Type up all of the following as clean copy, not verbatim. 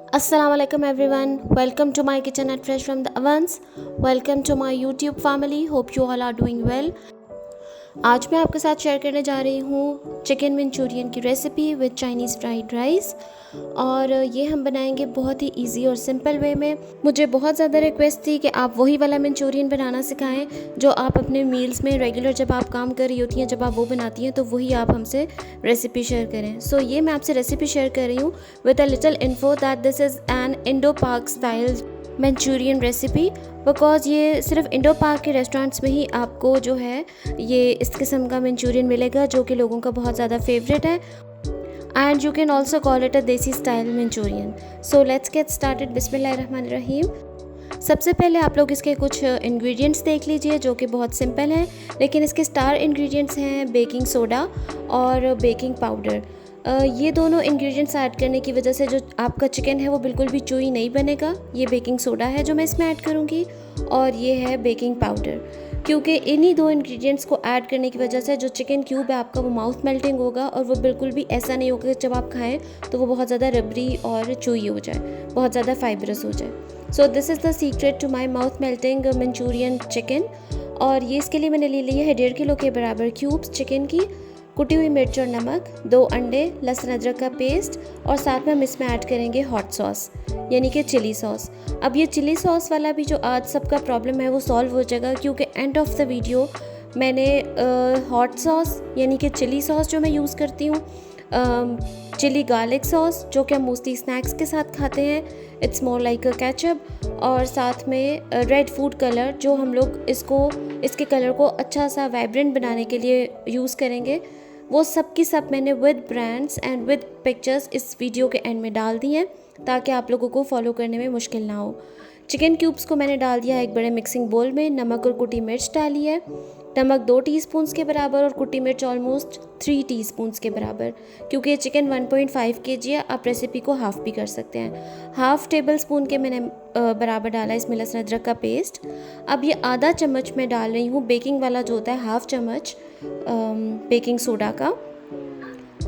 Assalamualaikum everyone. Welcome to my kitchen at Fresh from the Ovens. Welcome to my YouTube family. Hope you all are doing well. आज मैं आपके साथ share करने जा रही हूँ चिकन मंचूरियन की recipe with Chinese fried rice. और ये हम बनाएंगे बहुत ही इजी और सिंपल वे में। मुझे बहुत ज़्यादा रिक्वेस्ट थी कि आप वही वाला मंचूरियन बनाना सिखाएं जो आप अपने मील्स में रेगुलर जब आप काम कर रही होती हैं, जब आप वो बनाती हैं तो वही आप हमसे रेसिपी शेयर करें। सो ये मैं आपसे रेसिपी शेयर कर रही हूँ with a little info that this is an Indo पाक स्टाइल मंचूरियन रेसिपी, बिकॉज़ ये सिर्फ इंडो पाक के रेस्टोरेंट्स में ही आपको जो है ये इस किस्म का मंचूरियन मिलेगा जो कि लोगों का बहुत ज़्यादा फेवरेट है। And you can also call it a desi style Manchurian. So let's get started. बिस्मिल्लाहिर्रहमानिर्रहीम। सबसे पहले आप लोग इसके कुछ इंग्रेडिएंट्स देख लीजिए जो कि बहुत सिंपल हैं, लेकिन इसके स्टार इंग्रेडिएंट्स हैं बेकिंग सोडा और बेकिंग पाउडर। ये दोनों इंग्रेडिएंट्स ऐड करने की वजह से जो आपका चिकन है वो बिल्कुल भी चूई नहीं बनेगा। ये बेकिंग सोडा है जो मैं इसमें ऐड करूँगी, और ये है बेकिंग पाउडर, क्योंकि इन्हीं दो इंग्रेडिएंट्स को ऐड करने की वजह से जो चिकन क्यूब है आपका वो माउथ मेल्टिंग होगा, और वो बिल्कुल भी ऐसा नहीं होगा कि जब आप खाएं तो वो बहुत ज़्यादा रबरी और चूई हो जाए, बहुत ज़्यादा फाइबरस हो जाए। So this is the secret to my mouth melting Manchurian chicken. और ये इसके लिए मैंने ले लिया है 1.5 किलो के बराबर क्यूब्स चिकन की, कुटी हुई मिर्च और नमक, 2 अंडे, लहसुन अदरक का पेस्ट, और साथ में हम इसमें ऐड करेंगे हॉट सॉस यानी कि चिली सॉस। अब ये चिली सॉस वाला भी जो आज सबका प्रॉब्लम है वो सॉल्व हो जाएगा, क्योंकि एंड ऑफ द वीडियो मैंने हॉट सॉस यानी कि चिली सॉस जो मैं यूज़ करती हूँ, चिली गार्लिक सॉस जो कि हम मोस्टली स्नैक्स के साथ खाते हैं, it's more like a ketchup, और साथ में रेड फूड कलर जो हम लोग इसके कलर को अच्छा सा वाइब्रेंट बनाने के लिए यूज़ करेंगे, वो सब की सब मैंने with brands and with pictures इस वीडियो के एंड में डाल दी हैं ताकि आप लोगों को फॉलो करने में मुश्किल ना हो। चिकन क्यूब्स को मैंने डाल दिया है एक बड़े मिक्सिंग बोल में। नमक और कुटी मिर्च डाली है, नमक 2 टीस्पून्स के बराबर और कुटी मिर्च ऑलमोस्ट 3 टीस्पून्स के बराबर, क्योंकि ये चिकन 1.5 kg है, आप रेसिपी को हाफ़ भी कर सकते हैं। हाफ़ टेबल स्पून के मैंने बराबर डाला है इसमें लहसुन अदरक का पेस्ट। अब ये आधा चम्मच मैं डाल रही हूँ बेकिंग वाला जो होता है हाफ़ चम्मच बेकिंग सोडा का,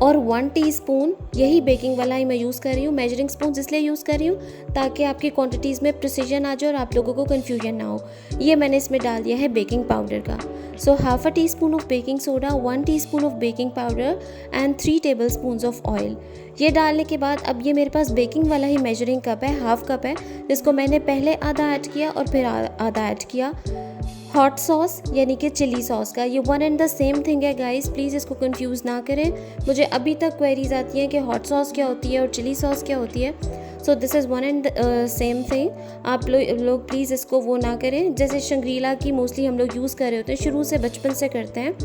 और 1 टीस्पून यही बेकिंग वाला ही मैं यूज़ कर रही हूँ। मेजरिंग स्पून इसलिए यूज़ कर रही हूँ ताकि आपकी क्वांटिटीज़ में प्रिसीजन आ जाए और आप लोगों को कन्फ्यूजन ना हो। ये मैंने इसमें डाल दिया है बेकिंग पाउडर का। So half a teaspoon of baking soda, 1 teaspoon of baking powder and 3 tablespoon of oil. ये डालने के बाद अब ये मेरे पास बेकिंग वाला ही मेजरिंग कप है, हाफ़ कप है, जिसको मैंने पहले आधा ऐड किया और फिर आधा ऐड किया हॉट सॉस यानी कि चिली सॉस का। ये one and the same thing है गाइस, प्लीज़ इसको कंफ्यूज ना करें। मुझे अभी तक क्वेरीज आती हैं कि हॉट सॉस क्या होती है और चिली सॉस क्या होती है। So this is one and same thing. आप लोग प्लीज़ इसको वो ना करें। जैसे शंग्रीला की मोस्टली हम लोग यूज़ कर रहे होते हैं, शुरू से बचपन से करते हैं।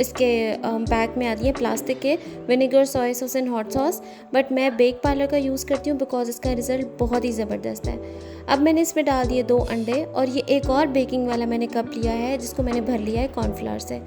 इसके पैक में आती है प्लास्टिक के vinegar, soya sauce and hot sauce, but मैं बेक पार्लर का यूज़ करती हूँ बिकॉज इसका रिज़ल्ट बहुत ही ज़बरदस्त है। अब मैंने इसमें डाल दिए 2 अंडे, और ये एक और बेकिंग वाला मैंने कप लिया है जिसको मैंने भर लिया है कॉर्नफ्लावर से।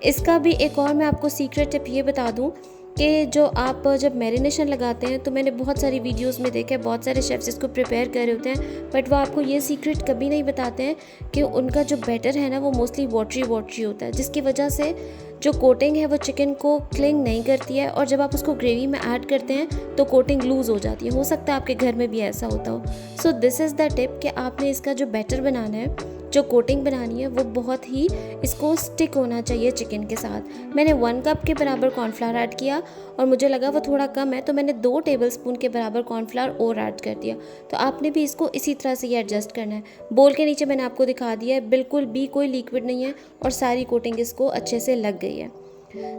इसका भी एक और मैं आपको सीक्रेट टिप ये बता दूँ कि जो आप जब मैरिनेशन लगाते हैं, तो मैंने बहुत सारी वीडियोस में देखा है बहुत सारे शेफ्स इसको प्रिपेयर कर रहे होते हैं, बट वो आपको ये सीक्रेट कभी नहीं बताते हैं कि उनका जो बैटर है ना वो मोस्टली वाटरी होता है, जिसकी वजह से जो कोटिंग है वो चिकन को क्लिंग नहीं करती है, और जब आप उसको ग्रेवी में ऐड करते हैं तो कोटिंग लूज़ हो जाती है। हो सकता है आपके घर में भी ऐसा होता हो। सो दिस इज़ द टिप कि आपने इसका जो बैटर बनाना है, जो कोटिंग बनानी है, वो बहुत ही इसको स्टिक होना चाहिए चिकन के साथ। मैंने 1 कप के बराबर कॉर्नफ्लावर ऐड किया और मुझे लगा वो थोड़ा कम है, तो मैंने 2 टेबल स्पून के बराबर कॉर्नफ्लावर और ऐड कर दिया। तो आपने भी इसको इसी तरह से ये एडजस्ट करना है। बोल के नीचे मैंने आपको दिखा दिया है, बिल्कुल भी कोई लिक्विड नहीं है और सारी कोटिंग इसको अच्छे से लग गई है।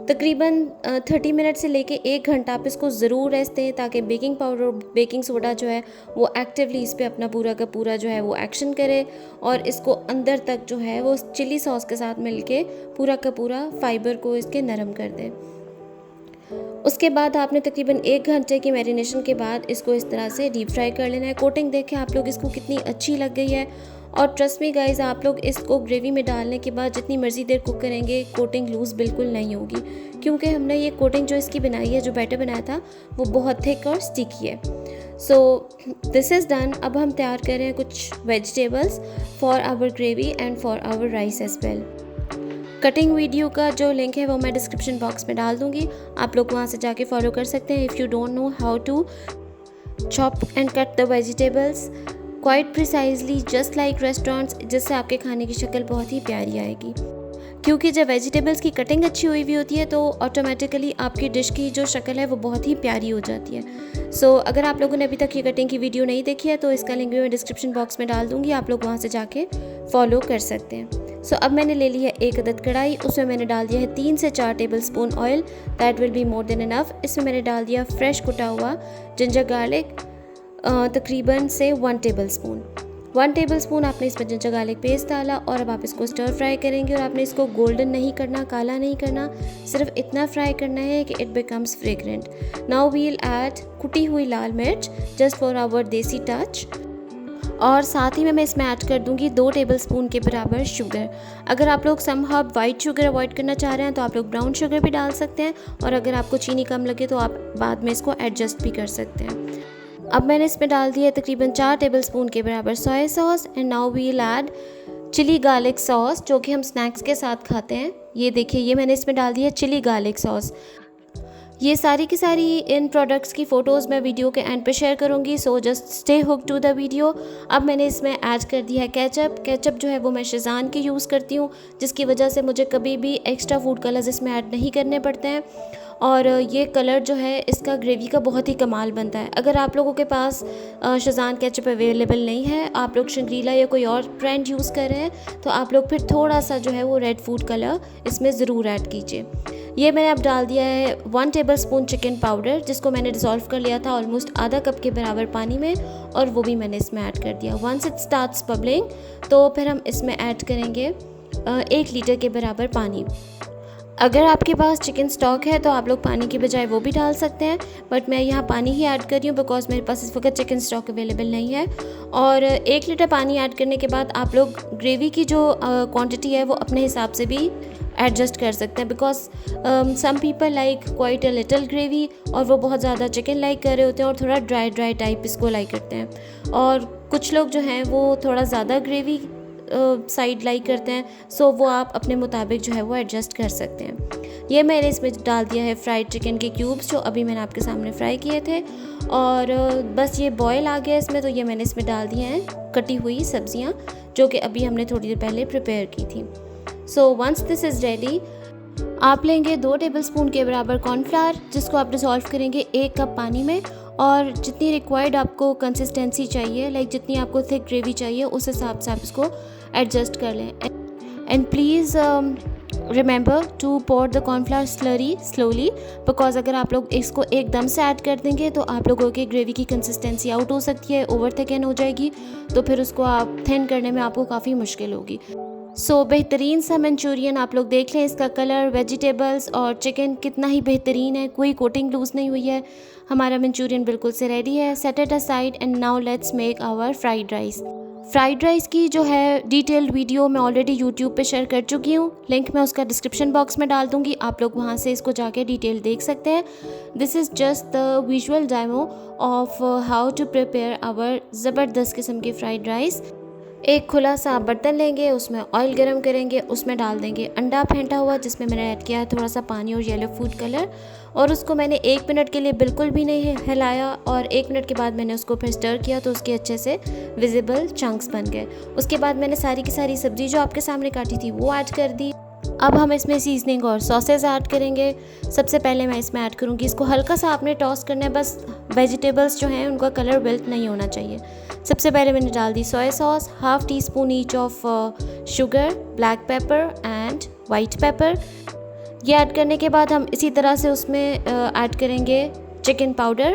तकरीबन 30 मिनट से लेके 1 घंटा आप इसको ज़रूर रेस्ट दें ताकि बेकिंग पाउडर और बेकिंग सोडा जो है वो एक्टिवली इस पे अपना पूरा का पूरा जो है वो एक्शन करे, और इसको अंदर तक जो है वो चिली सॉस के साथ मिलके पूरा का पूरा फाइबर को इसके नरम कर दे। उसके बाद आपने तकरीबन 1 घंटे की मैरिनेशन के बाद इसको इस तरह से डीप फ्राई कर लेना है। कोटिंग देखें आप लोग इसको कितनी अच्छी लग गई है, और ट्रस्ट मी गाइज, आप लोग इसको ग्रेवी में डालने के बाद जितनी मर्ज़ी देर कुक करेंगे कोटिंग लूज़ बिल्कुल नहीं होगी, क्योंकि हमने ये कोटिंग जो इसकी बनाई है, जो बैटर बनाया था, वो बहुत थिक और स्टिकी है। So this is done. अब हम तैयार कर रहे हैं कुछ vegetables for our gravy and for our rice as well. Cutting video का जो लिंक है वो मैं डिस्क्रिप्शन बॉक्स में डाल दूँगी, आप लोग वहाँ से जाके फॉलो कर सकते हैं if you don't know how to chop and cut the vegetables quite precisely just like restaurants, जिससे आपके खाने की शक्ल बहुत ही प्यारी आएगी। क्योंकि जब वेजिटेबल्स की कटिंग अच्छी हुई होती है तो ऑटोमेटिकली आपकी डिश की जो शक्ल है वो बहुत ही प्यारी हो जाती है। सो अगर आप लोगों ने अभी तक ये कटिंग की वीडियो नहीं देखी है तो इसका लिंक भी मैं डिस्क्रिप्शन बॉक्स में डाल दूँगी, आप लोग वहाँ से जाके फॉलो कर सकते हैं। सो अब मैंने ले ली है 1 अदद कढ़ाई, उसमें मैंने डाल दिया है 3 से 4 table spoon oil, that will be more than enough. इसमें मैंने डाल दिया फ्रेश कुटा हुआ जिंजर गार्लिक तकरीबन से 1 टेबल स्पून। 1 टेबल स्पून आपने इसमें जिंजर गार्लिक पेस्ट डाला और अब आप इसको स्टर फ्राई करेंगे। और आपने इसको गोल्डन नहीं करना, काला नहीं करना, सिर्फ इतना फ्राई करना है कि it becomes fragrant. Now we'll add कुटी हुई लाल मिर्च just for our desi touch, और साथ ही में मैं इसमें ऐड कर दूंगी 2 टेबल स्पून के बराबर शुगर। अगर आप लोग समहाउ वाइट शुगर अवॉइड करना चाह रहे हैं तो आप लोग ब्राउन शुगर भी डाल सकते हैं, और अगर आपको चीनी कम लगे तो आप बाद में इसको एडजस्ट भी कर सकते हैं। अब मैंने इसमें डाल दिया तकरीबन 4 टेबल स्पून के बराबर soya sauce, and now we'll add chilli garlic sauce, जो कि हम स्नैक्स के साथ खाते हैं। ये देखिए, ये मैंने इसमें डाल दिया चिली गार्लिक सॉस। ये सारी की सारी इन प्रोडक्ट्स की फ़ोटोज़ मैं वीडियो के एंड पे शेयर करूँगी, so just stay hook to the video. अब मैंने इसमें ऐड कर दिया है केचप। केचप जो है वो मैं शेज़वान की यूज़ करती हूँ, जिसकी वजह से मुझे कभी भी एक्स्ट्रा फूड कलर्स इसमें ऐड नहीं करने पड़ते हैं, और ये कलर जो है इसका ग्रेवी का बहुत ही कमाल बनता है। अगर आप लोगों के पास शेज़वान केचप अवेलेबल नहीं है, आप लोग शंग्रीला या कोई और ब्रांड यूज़ कर रहे हैं, तो आप लोग फिर थोड़ा सा जो है वो रेड फूड कलर इसमें ज़रूर ऐड कीजिए। ये मैंने अब डाल दिया है 1 टेबल स्पून चिकन पाउडर, जिसको मैंने डिज़ोल्व कर लिया था ऑलमोस्ट आधा कप के बराबर पानी में, और वो भी मैंने इसमें ऐड कर दिया। वंस इट स्टार्ट्स बबलिंग तो फिर हम इसमें ऐड करेंगे 1 लीटर के बराबर पानी। अगर आपके पास चिकन स्टॉक है तो आप लोग पानी की बजाय वो भी डाल सकते हैं, बट मैं यहाँ पानी ही ऐड कर रही हूँ बिकॉज मेरे पास इस वक्त चिकन स्टॉक अवेलेबल नहीं है। और 1 लीटर पानी ऐड करने के बाद आप लोग ग्रेवी की जो क्वांटिटी है वो अपने हिसाब से भी एडजस्ट कर सकते हैं, because some people like quite a little gravy, और वो बहुत ज़्यादा चिकन लाइक कर रहे होते हैं और थोड़ा ड्राई टाइप इसको लाइक करते हैं, और कुछ लोग जो हैं वो थोड़ा ज़्यादा ग्रेवी साइड लाइक करते हैं। सो वो आप अपने मुताबिक जो है वो एडजस्ट कर सकते हैं। ये मैंने इसमें डाल दिया है फ्राइड चिकन के क्यूब्स, जो अभी मैंने आपके सामने फ्राई किए थे, और बस ये बॉयल आ गया इसमें, तो ये मैंने इसमें डाल दिए हैं कटी हुई सब्जियां, जो कि अभी हमने थोड़ी देर पहले प्रिपेयर की थी। So once this is ready, आप लेंगे 2 टेबल स्पून के बराबर कॉर्नफ्लावर, जिसको आप डिसॉल्व करेंगे 1 कप पानी में, और जितनी रिक्वायर्ड आपको कंसिस्टेंसी चाहिए, लाइक जितनी आपको थिक ग्रेवी चाहिए, उस हिसाब से आप इसको एडजस्ट कर लें। And please remember to pour the cornflour slurry slowly, because अगर आप लोग इसको एकदम से ऐड कर देंगे तो आप लोगों की ग्रेवी की कंसिस्टेंसी आउट हो सकती है, ओवर थिकन हो जाएगी, तो फिर उसको आप थिन करने में आपको काफ़ी मुश्किल होगी। सो बेहतरीन सा मंचूरियन आप लोग देख लें, इसका कलर, वेजिटेबल्स और चिकन कितना ही बेहतरीन है, कोई कोटिंग लूज़ नहीं हुई है। हमारा मंचूरियन बिल्कुल से रेडी है। Set it aside and now let's make our fried rice. Fried rice की जो है डिटेल्ड वीडियो मैं ऑलरेडी यूट्यूब पे शेयर कर चुकी हूँ, लिंक मैं उसका डिस्क्रिप्शन बॉक्स में डाल दूँगी, आप लोग वहाँ से इसको जाके डिटेल देख सकते हैं। This is just the visual demo of how to prepare our ज़बरदस्त किस्म की फ्राइड राइस। एक खुला सा बर्तन लेंगे, उसमें ऑयल गरम करेंगे, उसमें डाल देंगे अंडा फेंटा हुआ, जिसमें मैंने ऐड किया है थोड़ा सा पानी और येलो फूड कलर, और उसको मैंने 1 मिनट के लिए बिल्कुल भी नहीं हिलाया, और 1 मिनट के बाद मैंने उसको फिर स्टर किया तो उसके अच्छे से विजिबल चंक्स बन गए। उसके बाद मैंने सारी की सारी सब्ज़ी जो आपके सामने काटी थी वो ऐड कर दी। अब हम इसमें सीजनिंग और सॉसेज ऐड करेंगे। सबसे पहले मैं इसमें ऐड करूँगी, इसको हल्का सा आपने टॉस करना है, बस वेजिटेबल्स जो हैं उनका कलर विल्ट नहीं होना चाहिए। सबसे पहले मैंने डाल दी soya sauce, 1/2 teaspoon each of sugar, black pepper and white pepper. ये ऐड करने के बाद हम इसी तरह से उसमें ऐड करेंगे चिकन पाउडर।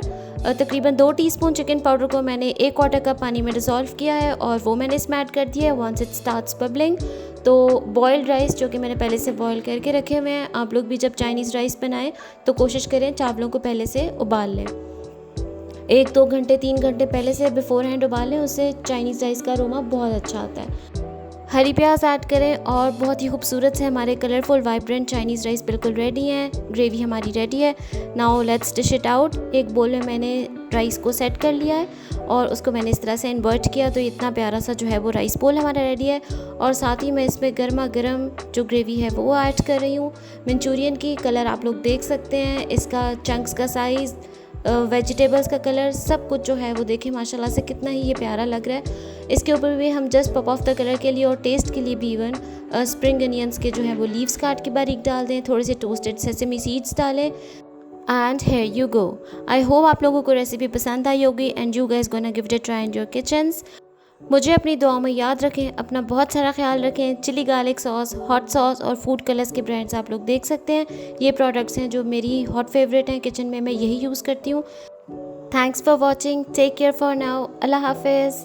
तकरीबन 2 टीस्पून चिकन पाउडर को मैंने 1/4 कप पानी में डिज़ोल्व किया है और वो मैंने इसमें ऐड कर दिया है। वंस इट स्टार्ट्स बबलिंग तो बॉइल्ड राइस जो कि मैंने पहले से बॉईल करके रखे हुए हैं, आप लोग भी जब चाइनीज़ राइस बनाएं तो कोशिश करें चावलों को पहले से उबाल लें, 1-2 घंटे 3 घंटे पहले से बिफोर हैंड उबाल लें, उससे चाइनीज़ राइस का अरोमा बहुत अच्छा आता है। हरी प्याज ऐड करें और बहुत ही खूबसूरत से हमारे कलरफुल वाइब्रेंट चाइनीज़ राइस बिल्कुल रेडी हैं। ग्रेवी हमारी रेडी है। Now let's dish it out. एक बोल में मैंने राइस को सेट कर लिया है और उसको मैंने इस तरह से इन्वर्ट किया तो इतना प्यारा सा जो है वो राइस बोल हमारा रेडी है। और साथ ही मैं इसमें गर्मा गर्म जो ग्रेवी है वो ऐड कर रही हूँ। मंचूरियन की कलर आप लोग देख सकते हैं, इसका चंक्स का साइज़ वेजिटेबल्स का कलर, सब कुछ जो है वो देखें माशाल्लाह से कितना ही ये प्यारा लग रहा है। इसके ऊपर भी हम just pop of the colour के लिए और टेस्ट के लिए भी इवन स्प्रिंग अनियंस के जो है वो लीव्स काट के बारीक डाल दें, थोड़े से टोस्टेड सेसमी सीड्स डालें and here you go. I hope आप लोगों को रेसिपी पसंद आई होगी and you guys gonna give it a try in your kitchens. मुझे अपनी दुआओं में याद रखें, अपना बहुत सारा ख्याल रखें। Chilli garlic sauce, hot sauce और फूड कलर्स के ब्रांड्स आप लोग देख सकते हैं। ये प्रोडक्ट्स हैं जो मेरी हॉट फेवरेट हैं किचन में, मैं यही यूज़ करती हूँ। Thanks for watching, take care for now, अल्लाह हाफिज़।